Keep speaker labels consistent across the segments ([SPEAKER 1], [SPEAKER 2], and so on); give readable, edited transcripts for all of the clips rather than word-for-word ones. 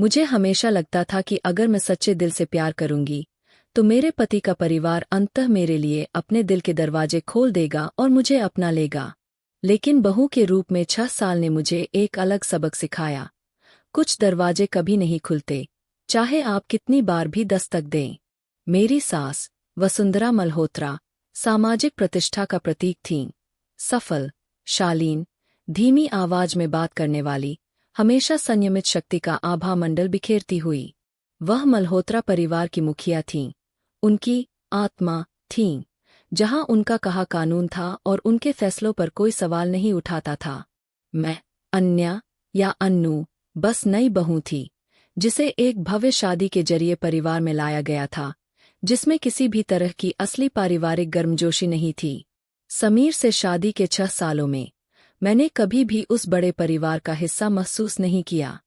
[SPEAKER 1] मुझे हमेशा लगता था कि अगर मैं सच्चे दिल से प्यार करूंगी तो मेरे पति का परिवार अंततः मेरे लिए अपने दिल के दरवाजे खोल देगा और मुझे अपना लेगा। लेकिन बहू के रूप में 6 साल ने मुझे एक अलग सबक सिखाया। कुछ दरवाजे कभी नहीं खुलते, चाहे आप कितनी बार भी दस्तक दें। मेरी सास वसुंधरा मल्होत्रा सामाजिक प्रतिष्ठा का प्रतीक थीं। सफल, शालीन, धीमी आवाज में बात करने वाली, हमेशा संयमित शक्ति का आभा मंडल बिखेरती हुई। वह मल्होत्रा परिवार की मुखिया थीं। उनकी आत्मा थीं, जहां उनका कहा कानून था और उनके फैसलों पर कोई सवाल नहीं उठाता था। मैं, अन्या या अन्नू, बस नई बहू थी, जिसे एक भव्य शादी के जरिए परिवार में लाया गया था, जिसमें किसी भी तरह की असली पारिवारिक गर्मजोशी नहीं थी। समीर से शादी के 6 सालों में मैंने कभी भी उस बड़े परिवार का हिस्सा महसूस नहीं किया।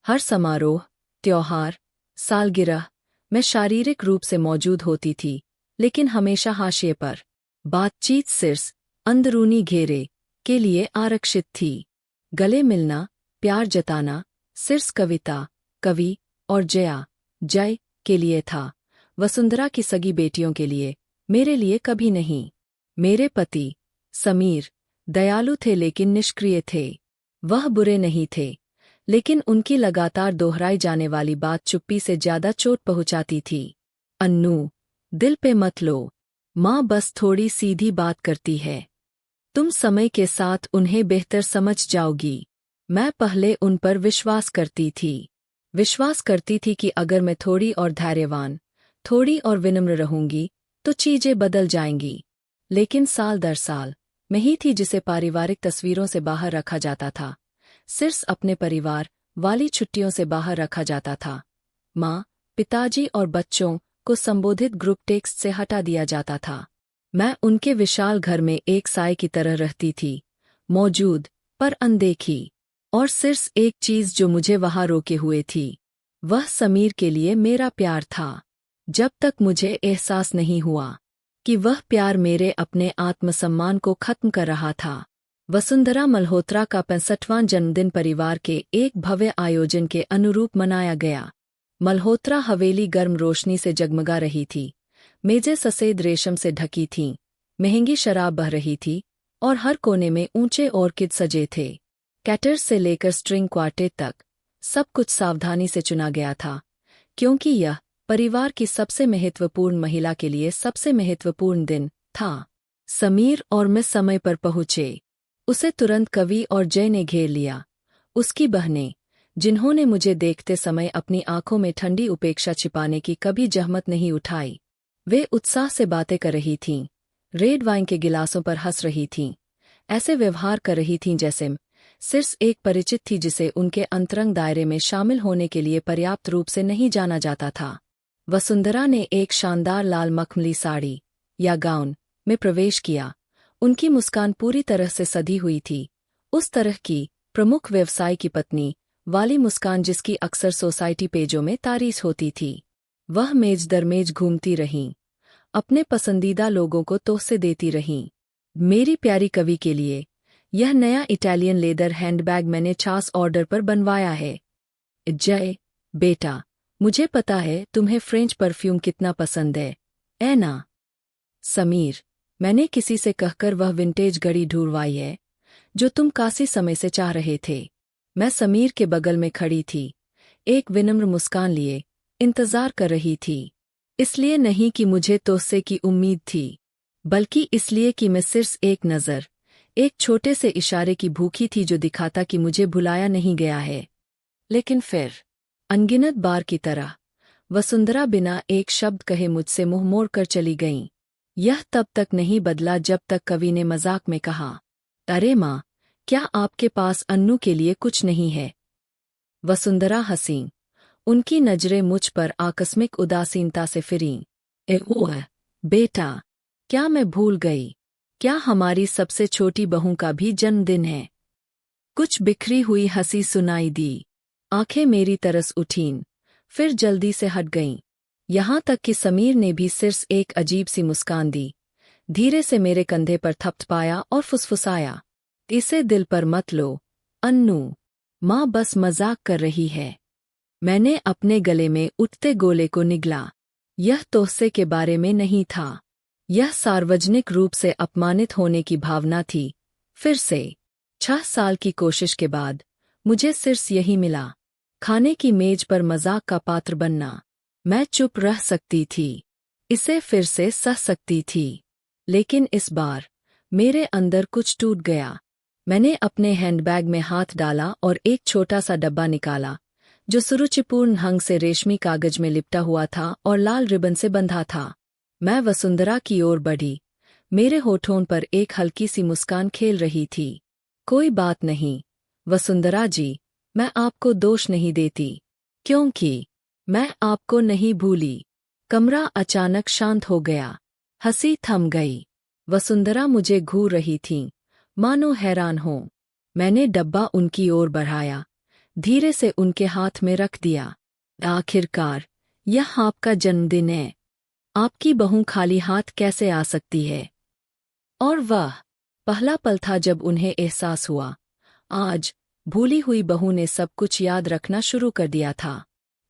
[SPEAKER 1] हर समारोह, त्योहार, सालगिरह मैं शारीरिक रूप से मौजूद होती थी, लेकिन हमेशा हाशिए पर। बातचीत सिर्फ अंदरूनी घेरे के लिए आरक्षित थी। गले मिलना, प्यार जताना सिर्फ कविता, कवि और जय के लिए था। वसुंधरा की सगी बेटियों के लिए, मेरे लिए कभी नहीं। मेरे पति समीर दयालु थे लेकिन निष्क्रिय थे। वह बुरे नहीं थे, लेकिन उनकी लगातार दोहराई जाने वाली बात चुप्पी से ज्यादा चोट पहुंचाती थी। अन्नू, दिल पे मत लो, माँ बस थोड़ी सीधी बात करती है। तुम समय के साथ उन्हें बेहतर समझ जाओगी। मैं पहले उन पर विश्वास करती थी। विश्वास करती थी कि अगर मैं थोड़ी और धैर्यवान, थोड़ी और विनम्र रहूंगी तो चीजें बदल जाएंगी। लेकिन साल दर साल मैं ही थी जिसे पारिवारिक तस्वीरों से बाहर रखा जाता था, सिर्फ अपने परिवार वाली छुट्टियों से बाहर रखा जाता था। माँ, पिताजी और बच्चों को संबोधित ग्रुप टेक्स्ट से हटा दिया जाता था। मैं उनके विशाल घर में एक साए की तरह रहती थी, मौजूद पर अनदेखी। और सिर्फ एक चीज जो मुझे वहां रोके हुए थी, वह समीर के लिए मेरा प्यार था। जब तक मुझे एहसास नहीं हुआ कि वह प्यार मेरे अपने आत्मसम्मान को खत्म कर रहा था। वसुंधरा मल्होत्रा का 65वां जन्मदिन परिवार के एक भव्य आयोजन के अनुरूप मनाया गया। मल्होत्रा हवेली गर्म रोशनी से जगमगा रही थी, मेजें सफेद रेशम से ढकी थीं, महंगी शराब बह रही थी और हर कोने में ऊंचे ऑर्किड सजे थे। कैटर्स से लेकर स्ट्रिंग क्वार्टेट तक सब कुछ सावधानी से चुना गया था, क्योंकि यह परिवार की सबसे महत्वपूर्ण महिला के लिए सबसे महत्वपूर्ण दिन था। समीर और मैं समय पर पहुंचे। उसे तुरंत कवि और जय ने घेर लिया। उसकी बहनें, जिन्होंने मुझे देखते समय अपनी आंखों में ठंडी उपेक्षा छिपाने की कभी जहमत नहीं उठाई, वे उत्साह से बातें कर रही थीं, रेड वाइन के गिलासों पर हंस रही थीं, ऐसे व्यवहार कर रही थीं जैसे सिर्फ एक परिचित थी जिसे उनके अंतरंग दायरे में शामिल होने के लिए पर्याप्त रूप से नहीं जाना जाता था। वसुंधरा ने एक शानदार लाल मखमली साड़ी या गाउन में प्रवेश किया। उनकी मुस्कान पूरी तरह से सधी हुई थी, उस तरह की प्रमुख व्यवसाय की पत्नी वाली मुस्कान जिसकी अक्सर सोसाइटी पेजों में तारीफ होती थी। वह मेज दर मेज घूमती रहीं, अपने पसंदीदा लोगों को तोहफे देती रहीं। मेरी प्यारी कवि के लिए यह नया इटालियन लेदर हैंडबैग मैंने 6 ऑर्डर पर बनवाया है। जय, बेटा, मुझे पता है तुम्हें फ्रेंच परफ्यूम कितना पसंद है ना? समीर, मैंने किसी से कहकर वह विंटेज घड़ी ढूंढवाई है जो तुम काफी समय से चाह रहे थे। मैं समीर के बगल में खड़ी थी, एक विनम्र मुस्कान लिए इंतजार कर रही थी। इसलिए नहीं कि मुझे तोहफे की उम्मीद थी, बल्कि इसलिए कि मैं सिर्फ एक नज़र, एक छोटे से इशारे की भूखी थी जो दिखाता कि मुझे भुलाया नहीं गया है। लेकिन फिर, अनगिनत बार की तरह, वसुंधरा बिना एक शब्द कहे मुझसे मुंह मोड़ कर चली गईं। यह तब तक नहीं बदला जब तक कवि ने मजाक में कहा, अरे माँ, क्या आपके पास अन्नू के लिए कुछ नहीं है? वसुंधरा हंसी। उनकी नजरें मुझ पर आकस्मिक उदासीनता से फिरीं। ओह बेटा, क्या मैं भूल गई? क्या हमारी सबसे छोटी बहू का भी जन्मदिन है? कुछ बिखरी हुई हंसी सुनाई दी। आंखें मेरी तरस उठीं, फिर जल्दी से हट गईं। यहाँ तक कि समीर ने भी सिर्फ एक अजीब सी मुस्कान दी, धीरे से मेरे कंधे पर थपथपाया और फुसफुसाया, इसे दिल पर मत लो, अन्नू, माँ बस मजाक कर रही है। मैंने अपने गले में उठते गोले को निगला। यह तोहसे के बारे में नहीं था। यह सार्वजनिक रूप से अपमानित होने की भावना थी। फिर से 6 साल की कोशिश के बाद मुझे सिर्फ यही मिला, खाने की मेज पर मजाक का पात्र बनना। मैं चुप रह सकती थी, इसे फिर से सह सकती थी, लेकिन इस बार मेरे अंदर कुछ टूट गया। मैंने अपने हैंडबैग में हाथ डाला और एक छोटा सा डब्बा निकाला, जो सुरुचिपूर्ण ढंग से रेशमी कागज में लिपटा हुआ था और लाल रिबन से बंधा था। मैं वसुंधरा की ओर बढ़ी। मेरे होठों पर एक हल्की सी मुस्कान खेल रही थी। कोई बात नहीं, वसुंधरा जी, मैं आपको दोष नहीं देती, क्योंकि मैं आपको नहीं भूली। कमरा अचानक शांत हो गया। हंसी थम गई। वसुंधरा मुझे घूर रही थीं, मानो हैरान हो। मैंने डब्बा उनकी ओर बढ़ाया, धीरे से उनके हाथ में रख दिया। आखिरकार, यह आपका जन्मदिन है। आपकी बहू खाली हाथ कैसे आ सकती है? और वह पहला पल था जब उन्हें एहसास हुआ, आज भूली हुई बहू ने सब कुछ याद रखना शुरू कर दिया था।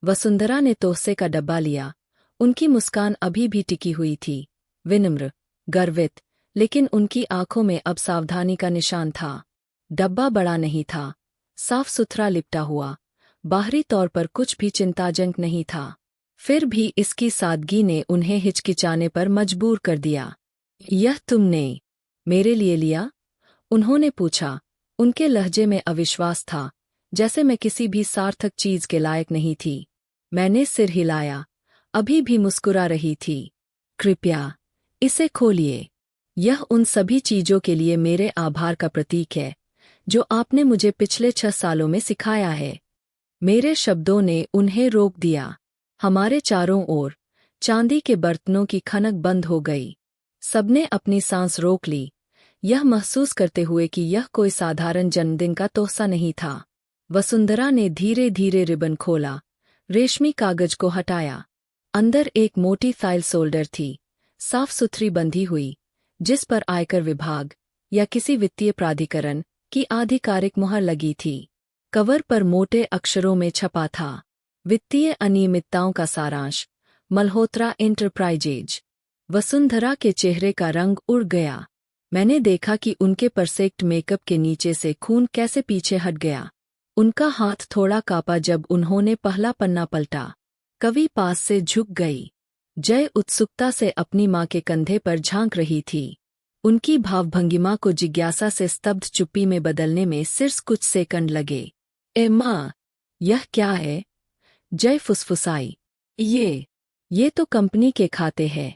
[SPEAKER 1] वसुंधरा ने तोहसे का डब्बा लिया। उनकी मुस्कान अभी भी टिकी हुई थी, विनम्र, गर्वित, लेकिन उनकी आंखों में अब सावधानी का निशान था। डब्बा बड़ा नहीं था, साफ सुथरा लिपटा हुआ, बाहरी तौर पर कुछ भी चिंताजनक नहीं था। फिर भी इसकी सादगी ने उन्हें हिचकिचाने पर मजबूर कर दिया। यह तुमने मेरे लिए लिया? उन्होंने पूछा। उनके लहजे में अविश्वास था, जैसे मैं किसी भी सार्थक चीज के लायक नहीं थी। मैंने सिर हिलाया, अभी भी मुस्कुरा रही थी। कृपया इसे खोलिए। यह उन सभी चीजों के लिए मेरे आभार का प्रतीक है, जो आपने मुझे पिछले 6 सालों में सिखाया है। मेरे शब्दों ने उन्हें रोक दिया। हमारे चारों ओर चांदी के बर्तनों की खनक बंद हो गई। सबने अपनी सांस रोक ली, यह महसूस करते हुए कि यह कोई साधारण जन्मदिन का तोहफा नहीं था। वसुंधरा ने धीरे धीरे रिबन खोला, रेशमी कागज को हटाया। अंदर एक मोटी फाइल सोल्डर थी, साफ सुथरी बंधी हुई, जिस पर आयकर विभाग या किसी वित्तीय प्राधिकरण की आधिकारिक मुहर लगी थी। कवर पर मोटे अक्षरों में छपा था, वित्तीय अनियमितताओं का सारांश, मल्होत्रा एंटरप्राइजेज। वसुंधरा के चेहरे का रंग उड़ गया। मैंने देखा कि उनके परफेक्ट मेकअप के नीचे से खून कैसे पीछे हट गया। उनका हाथ थोड़ा कांपा जब उन्होंने पहला पन्ना पलटा। कवि पास से झुक गई। जय उत्सुकता से अपनी माँ के कंधे पर झांक रही थी। उनकी भावभंगिमा को जिज्ञासा से स्तब्ध चुप्पी में बदलने में सिर्फ कुछ सेकंड लगे। ए माँ, यह क्या है? जय फुसफुसाई। ये तो कंपनी के खाते हैं।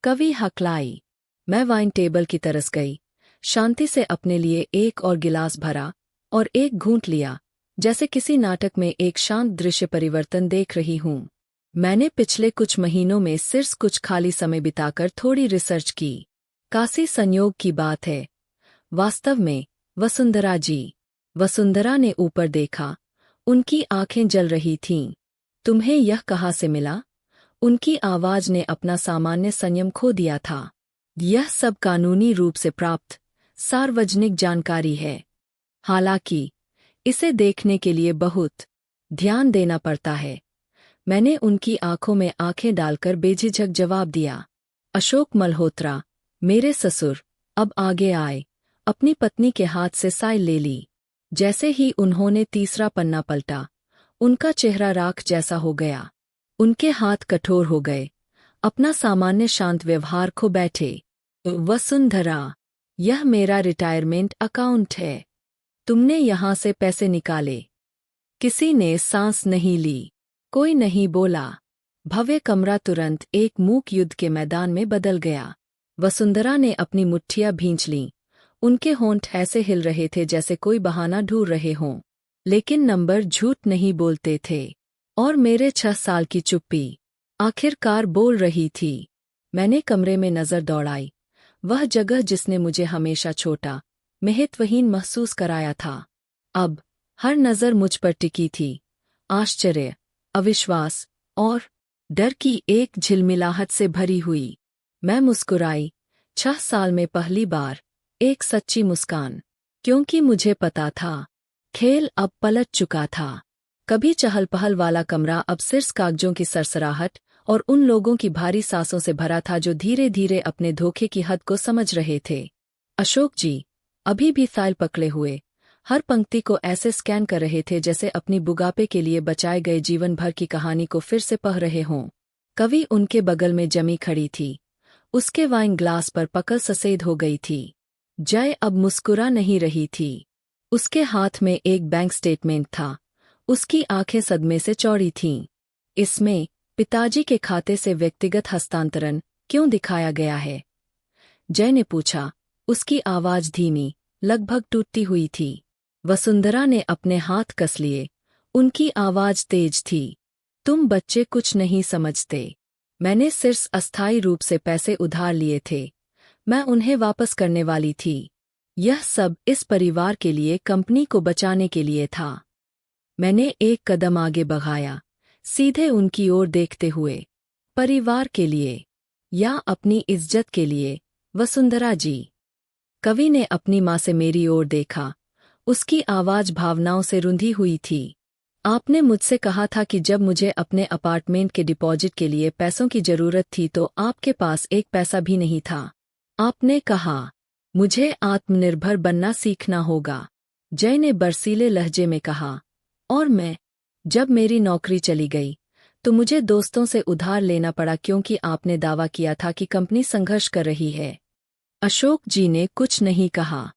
[SPEAKER 1] कवि हकलाई। मैं वाइन टेबल की तरस गई, शांति से अपने लिए एक और गिलास भरा और एक घूंट लिया, जैसे किसी नाटक में एक शांत दृश्य परिवर्तन देख रही हूँ। मैंने पिछले कुछ महीनों में सिर्फ कुछ खाली समय बिताकर थोड़ी रिसर्च की। काशी संयोग की बात है। वास्तव में, वसुंधरा जी। वसुंधरा ने ऊपर देखा, उनकी आंखें जल रही थीं। तुम्हें यह कहाँ से मिला? उनकी आवाज ने अपना सामान्य संयम खो दिया था। यह सब कानूनी रूप से प्राप्त सार्वजनिक जानकारी है। हालांकि इसे देखने के लिए बहुत ध्यान देना पड़ता है। मैंने उनकी आंखों में आंखें डालकर बेझिझक जवाब दिया। अशोक मल्होत्रा, मेरे ससुर, अब आगे आए, अपनी पत्नी के हाथ से साइल ले ली। जैसे ही उन्होंने तीसरा पन्ना पलटा, उनका चेहरा राख जैसा हो गया। उनके हाथ कठोर हो गए, अपना सामान्य शांत व्यवहार खो बैठे। वसुंधरा, यह मेरा रिटायरमेंट अकाउंट है। तुमने यहाँ से पैसे निकाले। किसी ने सांस नहीं ली, कोई नहीं बोला। भव्य कमरा तुरंत एक मूक युद्ध के मैदान में बदल गया। वसुंधरा ने अपनी मुट्ठियां भींच लीं। उनके होंठ ऐसे हिल रहे थे जैसे कोई बहाना ढूंढ रहे हों, लेकिन नंबर झूठ नहीं बोलते थे। और मेरे 6 साल की चुप्पी आखिरकार बोल रही थी। मैंने कमरे में नजर दौड़ाई, वह जगह जिसने मुझे हमेशा छोटा, महत्वहीन महसूस कराया था। अब हर नजर मुझ पर टिकी थी, आश्चर्य, अविश्वास और डर की एक झिलमिलाहट से भरी हुई। मैं मुस्कुराई, 6 साल में पहली बार, एक सच्ची मुस्कान, क्योंकि मुझे पता था, खेल अब पलट चुका था। कभी चहल पहल वाला कमरा अब सिर्फ कागजों की सरसराहट और उन लोगों की भारी सांसों से भरा था जो धीरे धीरे अपने धोखे की हद को समझ रहे थे। अशोक जी अभी भी फाइल पकड़े हुए हर पंक्ति को ऐसे स्कैन कर रहे थे जैसे अपनी बुढ़ापे के लिए बचाए गए जीवन भर की कहानी को फिर से पढ़ रहे हों। कवि उनके बगल में जमी खड़ी थी, उसके वाइन ग्लास पर पकल सफेद हो गई थी। जय अब मुस्कुरा नहीं रही थी। उसके हाथ में एक बैंक स्टेटमेंट था, उसकी आंखें सदमे से चौड़ी थीं। इसमें पिताजी के खाते से व्यक्तिगत हस्तांतरण क्यों दिखाया गया है? जय ने पूछा, उसकी आवाज धीमी, लगभग टूटती हुई थी। वसुंधरा ने अपने हाथ कस लिए, उनकी आवाज तेज थी। तुम बच्चे कुछ नहीं समझते। मैंने सिर्फ अस्थायी रूप से पैसे उधार लिए थे, मैं उन्हें वापस करने वाली थी। यह सब इस परिवार के लिए, कंपनी को बचाने के लिए था। मैंने एक कदम आगे बढ़ाया, सीधे उनकी ओर देखते हुए। परिवार के लिए या अपनी इज्जत के लिए, वसुंधरा जी? कवि ने अपनी माँ से मेरी ओर देखा, उसकी आवाज भावनाओं से रुंधी हुई थी। आपने मुझसे कहा था कि जब मुझे अपने अपार्टमेंट के डिपॉजिट के लिए पैसों की जरूरत थी तो आपके पास एक पैसा भी नहीं था। आपने कहा, मुझे आत्मनिर्भर बनना सीखना होगा। जय ने बरसीले लहजे में कहा, और जब मेरी नौकरी चली गई तो मुझे दोस्तों से उधार लेना पड़ा क्योंकि आपने दावा किया था कि कंपनी संघर्ष कर रही है। अशोक जी ने कुछ नहीं कहा,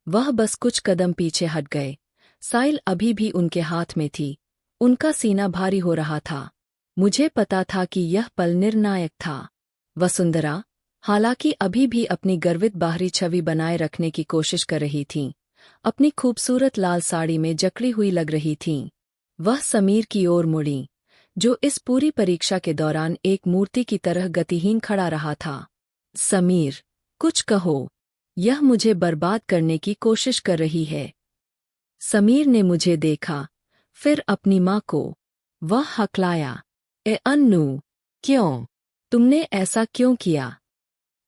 [SPEAKER 1] वह बस कुछ कदम पीछे हट गए। साइल अभी भी उनके हाथ में थी, उनका सीना भारी हो रहा था। मुझे पता था कि यह पल निर्णायक था। वसुंधरा, हालांकि अभी भी अपनी गर्वित बाहरी छवि बनाए रखने की कोशिश कर रही थीं, अपनी खूबसूरत लाल साड़ी में जकड़ी हुई लग रही थीं। वह समीर की ओर मुड़ी, जो इस पूरी परीक्षा के दौरान एक मूर्ति की तरह गतिहीन खड़ा रहा था। समीर, कुछ कहो, यह मुझे बर्बाद करने की कोशिश कर रही है। समीर ने मुझे देखा, फिर अपनी माँ को। वह हकलाया, ए अन्नू, क्यों? तुमने ऐसा क्यों किया?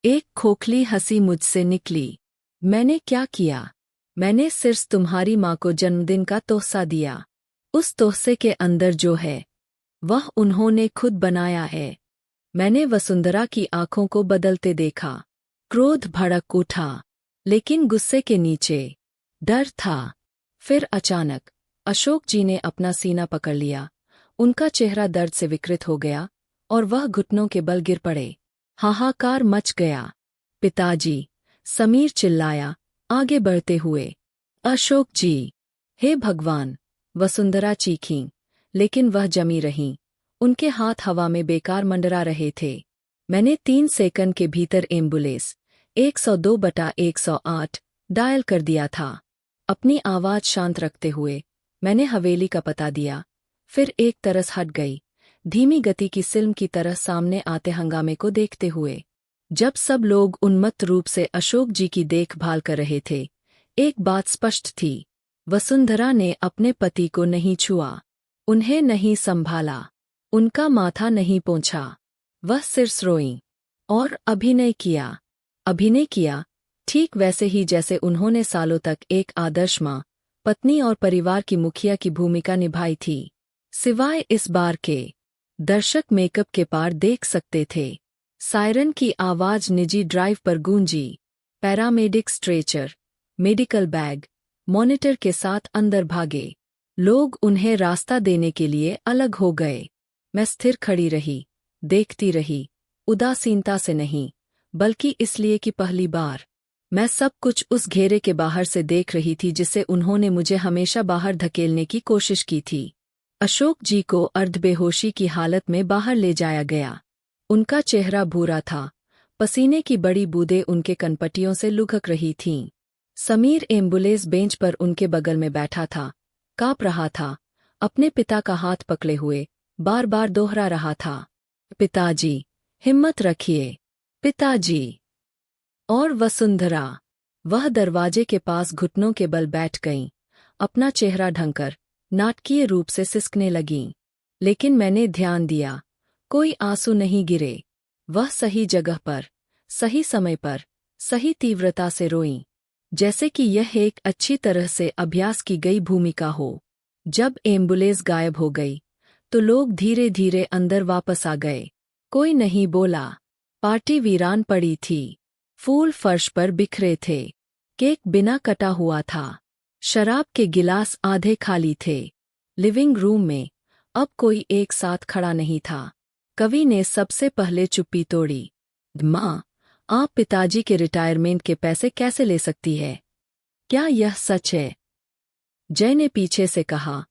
[SPEAKER 1] एक खोखली हंसी मुझसे निकली। मैंने क्या किया? मैंने सिर्फ तुम्हारी माँ को जन्मदिन का तोहफा दिया। उस तोहफे के अंदर जो है, वह उन्होंने खुद बनाया है। मैंने वसुंधरा की आंखों को बदलते देखा। क्रोध भड़क उठा, लेकिन गुस्से के नीचे डर था। फिर अचानक अशोक जी ने अपना सीना पकड़ लिया, उनका चेहरा दर्द से विकृत हो गया और वह घुटनों के बल गिर पड़े। हाहाकार मच गया। पिताजी, समीर चिल्लाया, आगे बढ़ते हुए। अशोक जी! हे भगवान! वसुंधरा चीखीं, लेकिन वह जमी रहीं। उनके हाथ हवा में बेकार मंडरा रहे थे। मैंने 3 सेकंड के भीतर एम्बुलेंस 102/108 डायल कर दिया था। अपनी आवाज शांत रखते हुए मैंने हवेली का पता दिया, फिर एक तरस हट गई, धीमी गति की फिल्म की तरह सामने आते हंगामे को देखते हुए। जब सब लोग उन्मत्त रूप से अशोक जी की देखभाल कर रहे थे, एक बात स्पष्ट थी, वसुंधरा ने अपने पति को नहीं छुआ, उन्हें नहीं संभाला, उनका माथा नहीं पोंछा। वह सिर्फ रोईं और अभिनय किया, ठीक वैसे ही जैसे उन्होंने सालों तक एक आदर्श माँ, पत्नी और परिवार की मुखिया की भूमिका निभाई थी। सिवाय इस बार के, दर्शक मेकअप के पार देख सकते थे। सायरन की आवाज निजी ड्राइव पर गूंजी। Paramedic stretcher, medical bag, monitor के साथ अंदर भागे। लोग उन्हें रास्ता देने के लिए अलग हो गए। मैं स्थिर खड़ी रही, देखती रही, उदासीनता से नहीं, बल्कि इसलिए कि पहली बार मैं सब कुछ उस घेरे के बाहर से देख रही थी जिसे उन्होंने मुझे हमेशा बाहर धकेलने की कोशिश की थी। अशोक जी को अर्धबेहोशी की हालत में बाहर ले जाया गया। उनका चेहरा भूरा था, पसीने की बड़ी बूंदें उनके कनपटियों से लुढ़क रही थीं। समीर एम्बुलेंस बेंच पर उनके बगल में बैठा था, काँप रहा था, अपने पिता का हाथ पकड़े हुए बार बार दोहरा रहा था, पिताजी, हिम्मत रखिए, पिताजी। और वसुंधरा, वह दरवाजे के पास घुटनों के बल बैठ गईं, अपना चेहरा ढंककर नाटकीय रूप से सिसकने लगीं। लेकिन मैंने ध्यान दिया, कोई आंसू नहीं गिरे। वह सही जगह पर, सही समय पर, सही तीव्रता से रोईं, जैसे कि यह एक अच्छी तरह से अभ्यास की गई भूमिका हो। जब एम्बुलेंस गायब हो गई तो लोग धीरे धीरे अंदर वापस आ गए। कोई नहीं बोला। पार्टी वीरान पड़ी थी। फूल फर्श पर बिखरे थे। केक बिना कटा हुआ था। शराब के गिलास आधे खाली थे। लिविंग रूम में अब कोई एक साथ खड़ा नहीं था। कवि ने सबसे पहले चुप्पी तोड़ी। माँ, आप पिताजी के रिटायरमेंट के पैसे कैसे ले सकती है? क्या यह सच है? जय ने पीछे से कहा।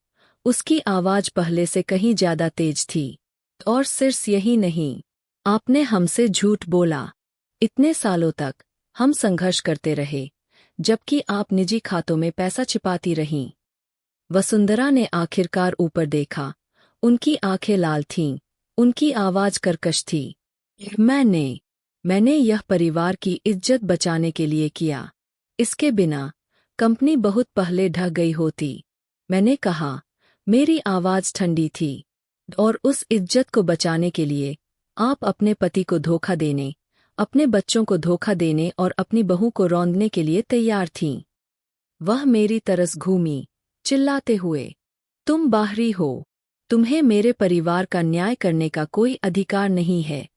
[SPEAKER 1] उसकी आवाज पहले से कहीं ज्यादा तेज थी। और सिर्फ यही नहीं, आपने हमसे झूठ बोला। इतने सालों तक हम संघर्ष करते रहे, जबकि आप निजी खातों में पैसा छिपाती रहीं। वसुंधरा ने आखिरकार ऊपर देखा। उनकी आंखें लाल थीं, उनकी आवाज कर्कश थी। मैंने यह परिवार की इज्जत बचाने के लिए किया। इसके बिना कंपनी बहुत पहले ढह गई होती। मैंने कहा। मेरी आवाज ठंडी थी। और उस इज्जत को बचाने के लिए आप अपने पति को धोखा देने, अपने बच्चों को धोखा देने और अपनी बहू को रौंदने के लिए तैयार थीं। वह मेरी तरस घूमी, चिल्लाते हुए, तुम बाहरी हो। तुम्हें मेरे परिवार का न्याय करने का कोई अधिकार नहीं है।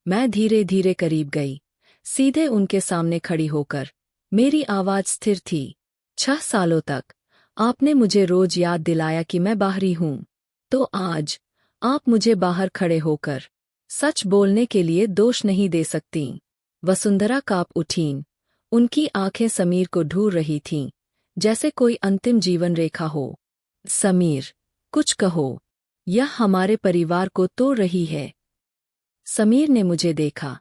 [SPEAKER 1] मैं धीरे धीरे करीब गई, सीधे उनके सामने खड़ी होकर। मेरी आवाज स्थिर थी। 6 सालों तक आपने मुझे रोज याद दिलाया कि मैं बाहरी हूं। तो आज आप मुझे बाहर खड़े होकर सच बोलने के लिए दोष नहीं दे सकती। वसुंधरा कांप उठीं। उनकी आंखें समीर को ढूंढ रही थीं, जैसे कोई अंतिम जीवन रेखा हो। समीर, कुछ कहो। यह हमारे परिवार को तोड़ रही है। समीर ने मुझे देखा।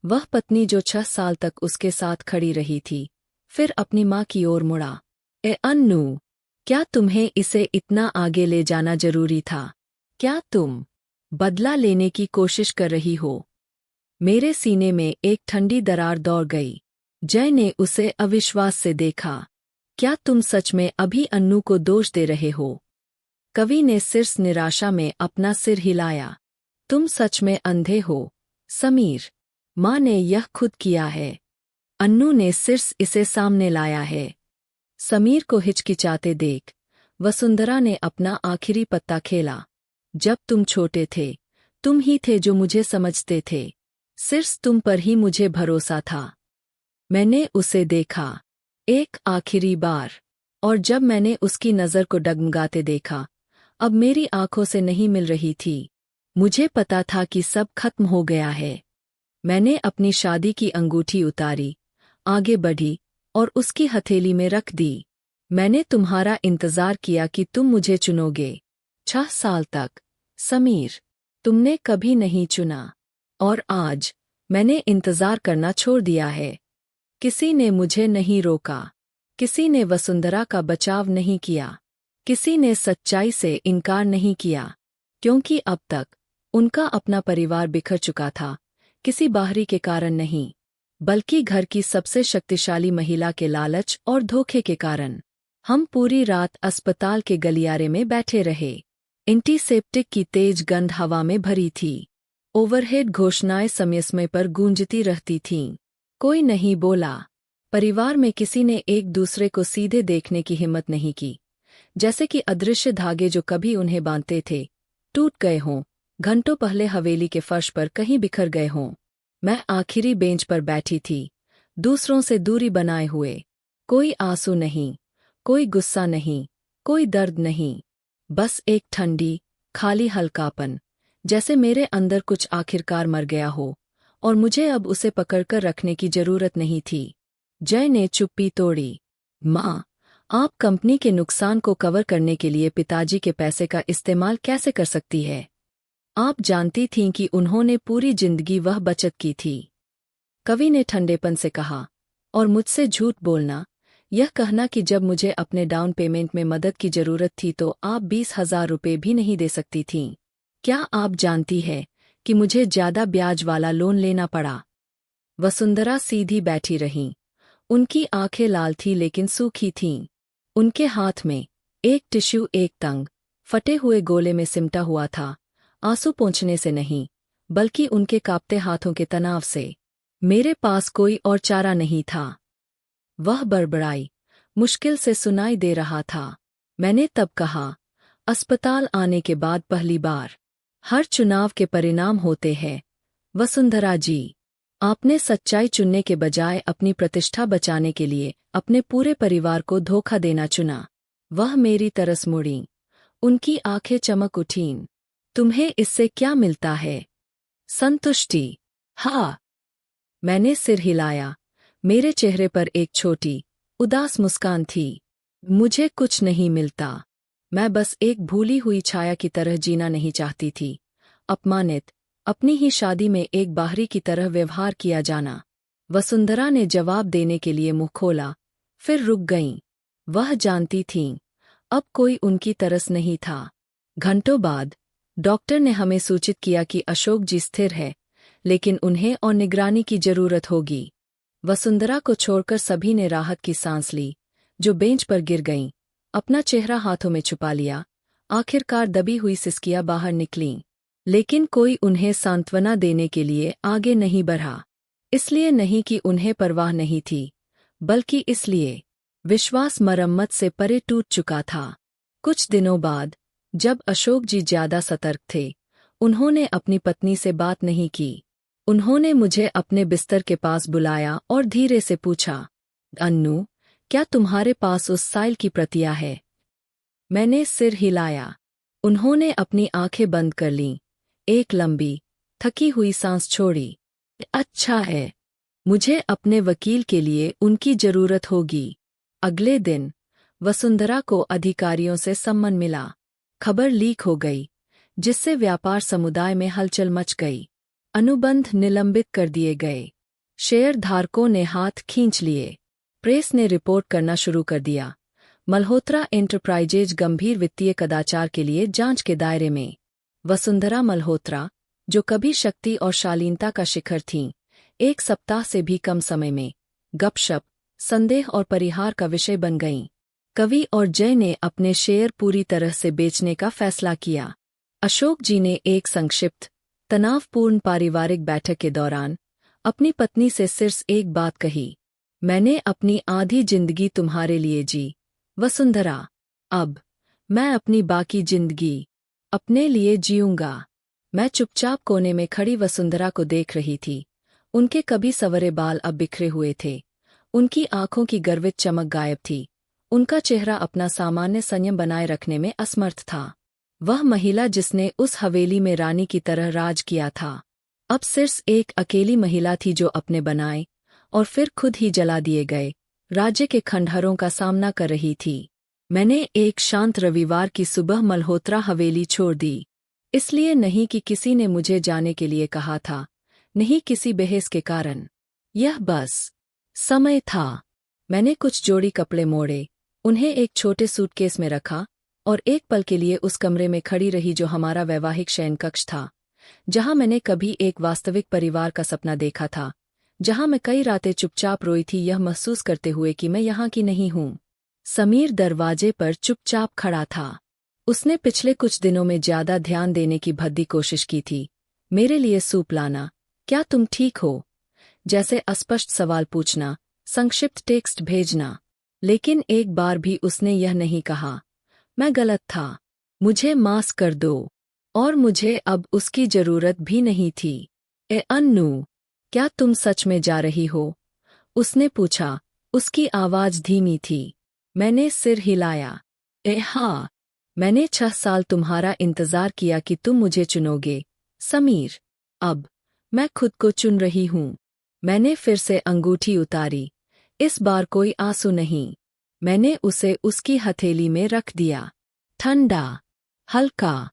[SPEAKER 1] वह पत्नी जो 6 साल तक उसके साथ खड़ी रही थी, फिर अपनी माँ की ओर मुड़ा। अन्नू, क्या तुम्हें इसे इतना आगे ले जाना जरूरी था? क्या तुम बदला लेने की कोशिश कर रही हो? मेरे सीने में एक ठंडी दरार दौड़ गई। जय ने उसे अविश्वास से देखा। क्या तुम सच में अभी अन्नू को दोष दे रहे हो? कवि ने सिर्फ निराशा में अपना सिर हिलाया। तुम सच में अंधे हो, समीर। माँ ने यह खुद किया है। अन्नू ने सिर्फ इसे सामने लाया है। समीर को हिचकिचाते देख वसुंधरा ने अपना आखिरी पत्ता खेला। जब तुम छोटे थे, तुम ही थे जो मुझे समझते थे। सिर्फ तुम पर ही मुझे भरोसा था। मैंने उसे देखा, एक आखिरी बार, और जब मैंने उसकी नज़र को डगमगाते देखा, अब मेरी आंखों से नहीं मिल रही थी। मुझे पता था कि सब खत्म हो गया है। मैंने अपनी शादी की अंगूठी उतारी, आगे बढ़ी और उसकी हथेली में रख दी। मैंने तुम्हारा इंतजार किया कि तुम मुझे चुनोगे। 6 साल तक, समीर, तुमने कभी नहीं चुना। और आज मैंने इंतजार करना छोड़ दिया है। किसी ने मुझे नहीं रोका। किसी ने वसुंधरा का बचाव नहीं किया। किसी ने सच्चाई से इनकार नहीं किया। क्योंकि अब तक उनका अपना परिवार बिखर चुका था, किसी बाहरी के कारण नहीं, बल्कि घर की सबसे शक्तिशाली महिला के लालच और धोखे के कारण। हम पूरी रात अस्पताल के गलियारे में बैठे रहे। एंटीसेप्टिक की तेज गंध हवा में भरी थी। ओवरहेड घोषणाएं समय समय पर गूंजती रहती थीं। कोई नहीं बोला। परिवार में किसी ने एक दूसरे को सीधे देखने की हिम्मत नहीं की। जैसे कि अदृश्य धागे जो कभी उन्हें बांधते थे, टूट गए हों, घंटों पहले हवेली के फर्श पर कहीं बिखर गए हों। मैं आखिरी बेंच पर बैठी थी, दूसरों से दूरी बनाए हुए। कोई आंसू नहीं, कोई गुस्सा नहीं, कोई दर्द नहीं, बस एक ठंडी, खाली हल्कापन, जैसे मेरे अंदर कुछ आखिरकार मर गया हो और मुझे अब उसे पकड़कर रखने की जरूरत नहीं थी। जय ने चुप्पी तोड़ी। माँ, आप कंपनी के नुकसान को कवर करने के लिए पिताजी के पैसे का इस्तेमाल कैसे कर सकती है? आप जानती थीं कि उन्होंने पूरी जिंदगी वह बचत की थी। कवि ने ठंडेपन से कहा, और मुझसे झूठ बोलना, यह कहना कि जब मुझे अपने डाउन पेमेंट में मदद की जरूरत थी तो आप 20,000 रुपये भी नहीं दे सकती थीं। क्या आप जानती है कि मुझे ज्यादा ब्याज वाला लोन लेना पड़ा? वसुंधरा सीधी बैठी रहीं। उनकी आंखें लाल थीं लेकिन सूखी थीं। उनके हाथ में एक टिश्यू एक तंग, फटे हुए गोले में सिमटा हुआ था, आंसू पोंछने से नहीं, बल्कि उनके कांपते हाथों के तनाव से। मेरे पास कोई और चारा नहीं था। वह बड़बड़ाई, मुश्किल से सुनाई दे रहा था। मैंने तब कहा, अस्पताल आने के बाद पहली बार। हर चुनाव के परिणाम होते हैं वसुंधरा जी। आपने सच्चाई चुनने के बजाय अपनी प्रतिष्ठा बचाने के लिए अपने पूरे परिवार को धोखा देना चुना। वह मेरी तरस मुड़ीं। उनकी आंखें चमक उठीं। तुम्हें इससे क्या मिलता है? संतुष्टि। हाँ। मैंने सिर हिलाया। मेरे चेहरे पर एक छोटी, उदास मुस्कान थी। मुझे कुछ नहीं मिलता। मैं बस एक भूली हुई छाया की तरह जीना नहीं चाहती थी। अपमानित, अपनी ही शादी में एक बाहरी की तरह व्यवहार किया जाना। वसुंधरा ने जवाब देने के लिए मुंह खोला, फिर रुक गईं। वह जानती थीं, अब कोई उनकी तरस नहीं था। घंटों बाद डॉक्टर ने हमें सूचित किया कि अशोक जी स्थिर है, लेकिन उन्हें और निगरानी की जरूरत होगी। वसुंधरा को छोड़कर सभी ने राहत की सांस ली। जो बेंच पर गिर गईं, अपना चेहरा हाथों में छुपा लिया। आखिरकार दबी हुई सिसकियां बाहर निकलीं, लेकिन कोई उन्हें सांत्वना देने के लिए आगे नहीं बढ़ा। इसलिए नहीं कि उन्हें परवाह नहीं थी, बल्कि इसलिए विश्वास मरम्मत से परे टूट चुका था। कुछ दिनों बाद, जब अशोक जी ज्यादा सतर्क थे, उन्होंने अपनी पत्नी से बात नहीं की। उन्होंने मुझे अपने बिस्तर के पास बुलाया और धीरे से पूछा, अन्नू, क्या तुम्हारे पास उस साइल की प्रतियां है? मैंने सिर हिलाया। उन्होंने अपनी आंखें बंद कर लीं। एक लंबी, थकी हुई सांस छोड़ी। अच्छा है। मुझे अपने वकील के लिए उनकी जरूरत होगी। अगले दिन वसुंधरा को अधिकारियों से सम्मन मिला। खबर लीक हो गई, जिससे व्यापार समुदाय में हलचल मच गई। अनुबंध निलंबित कर दिए गए। शेयरधारकों ने हाथ खींच लिए। प्रेस ने रिपोर्ट करना शुरू कर दिया। मल्होत्रा एंटरप्राइजेज गंभीर वित्तीय कदाचार के लिए जांच के दायरे में। वसुंधरा मल्होत्रा, जो कभी शक्ति और शालीनता का शिखर थीं, एक सप्ताह से भी कम समय में गपशप, संदेह और परिहार का विषय बन गईं। कवि और जय ने अपने शेयर पूरी तरह से बेचने का फैसला किया। अशोक जी ने एक संक्षिप्त, तनावपूर्ण पारिवारिक बैठक के दौरान अपनी पत्नी से सिर्फ एक बात कही, मैंने अपनी आधी जिंदगी तुम्हारे लिए जी, वसुंधरा। अब मैं अपनी बाकी जिंदगी अपने लिए जीऊंगा। मैं चुपचाप कोने में खड़ी वसुंधरा को देख रही थी। उनके कभी संवरे बाल अब बिखरे हुए थे। उनकी आंखों की गर्वित चमक गायब थी। उनका चेहरा अपना सामान्य संयम बनाए रखने में असमर्थ था। वह महिला जिसने उस हवेली में रानी की तरह राज किया था, अब सिर्फ एक अकेली महिला थी जो अपने बनाए और फिर खुद ही जला दिए गए राज्य के खंडहरों का सामना कर रही थी। मैंने एक शांत रविवार की सुबह मल्होत्रा हवेली छोड़ दी। इसलिए नहीं कि किसी ने मुझे जाने के लिए कहा था, नहीं किसी बहस के कारण। यह बस समय था। मैंने कुछ जोड़ी कपड़े मोड़े, उन्हें एक छोटे सूटकेस में रखा और एक पल के लिए उस कमरे में खड़ी रही जो हमारा वैवाहिक शयन कक्ष था, जहां मैंने कभी एक वास्तविक परिवार का सपना देखा था, जहां मैं कई रातें चुपचाप रोई थी, यह महसूस करते हुए कि मैं यहाँ की नहीं हूँ। समीर दरवाजे पर चुपचाप खड़ा था। उसने पिछले कुछ दिनों में ज्यादा ध्यान देने की भद्दी कोशिश की थी। मेरे लिए सूप लाना, क्या तुम ठीक हो, जैसे अस्पष्ट सवाल पूछना, संक्षिप्त टेक्स्ट भेजना। लेकिन एक बार भी उसने यह नहीं कहा, मैं गलत था, मुझे माफ कर दो। और मुझे अब उसकी जरूरत भी नहीं थी। अन्नू, क्या तुम सच में जा रही हो? उसने पूछा। उसकी आवाज धीमी थी। मैंने सिर हिलाया। हाँ, मैंने 6 साल तुम्हारा इंतजार किया कि तुम मुझे चुनोगे, समीर। अब मैं खुद को चुन रही हूँ। मैंने फिर से अंगूठी उतारी। इस बार कोई आंसू नहीं। मैंने उसे उसकी हथेली में रख दिया। ठंडा, हल्का,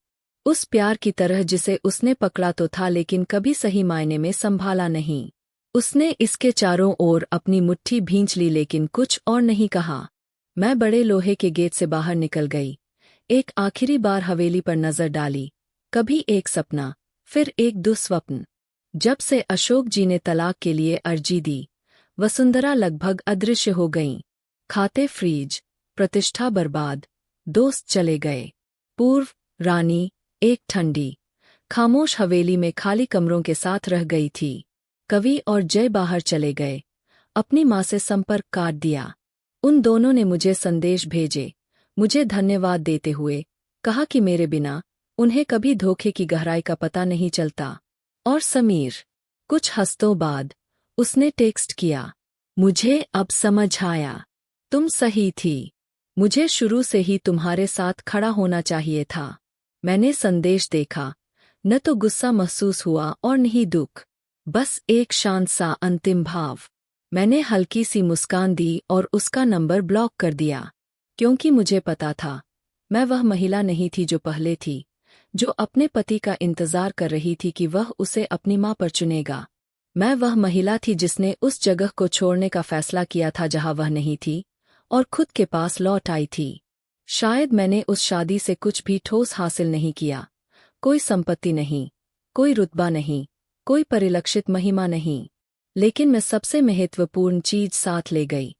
[SPEAKER 1] उस प्यार की तरह जिसे उसने पकड़ा तो था लेकिन कभी सही मायने में संभाला नहीं। उसने इसके चारों ओर अपनी मुट्ठी भींच ली लेकिन कुछ और नहीं कहा। मैं बड़े लोहे के गेट से बाहर निकल गई। एक आखिरी बार हवेली पर नजर डाली। कभी एक सपना, फिर एक दुस्वप्न। जब से अशोक जी ने तलाक के लिए अर्जी दी, वसुंधरा लगभग अदृश्य हो गईं। खाते फ्रीज, प्रतिष्ठा बर्बाद, दोस्त चले गए। पूर्व रानी एक ठंडी, खामोश हवेली में खाली कमरों के साथ रह गई थी। कवि और जय बाहर चले गए, अपनी मां से संपर्क काट दिया। उन दोनों ने मुझे संदेश भेजे, मुझे धन्यवाद देते हुए कहा कि मेरे बिना उन्हें कभी धोखे की गहराई का पता नहीं चलता। और समीर, कुछ हफ्तों बाद उसने टेक्स्ट किया, मुझे अब समझ आया, तुम सही थी। मुझे शुरू से ही तुम्हारे साथ खड़ा होना चाहिए था। मैंने संदेश देखा, न तो गुस्सा महसूस हुआ और न ही दुख, बस एक शांत सा अंतिम भाव। मैंने हल्की सी मुस्कान दी और उसका नंबर ब्लॉक कर दिया, क्योंकि मुझे पता था मैं वह महिला नहीं थी जो पहले थी, जो अपने पति का इंतजार कर रही थी कि वह उसे अपनी मां पर चुनेगा। मैं वह महिला थी जिसने उस जगह को छोड़ने का फैसला किया था जहां वह नहीं थी, और खुद के पास लौट आई थी। शायद मैंने उस शादी से कुछ भी ठोस हासिल नहीं किया, कोई संपत्ति नहीं, कोई रुतबा नहीं, कोई परिलक्षित महिमा नहीं, लेकिन मैं सबसे महत्वपूर्ण चीज साथ ले गई,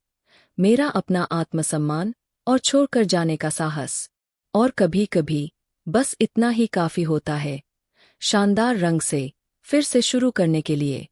[SPEAKER 1] मेरा अपना आत्मसम्मान और छोड़कर जाने का साहस। और कभी-कभी बस इतना ही काफी होता है, शानदार रंग से फिर से शुरू करने के लिए।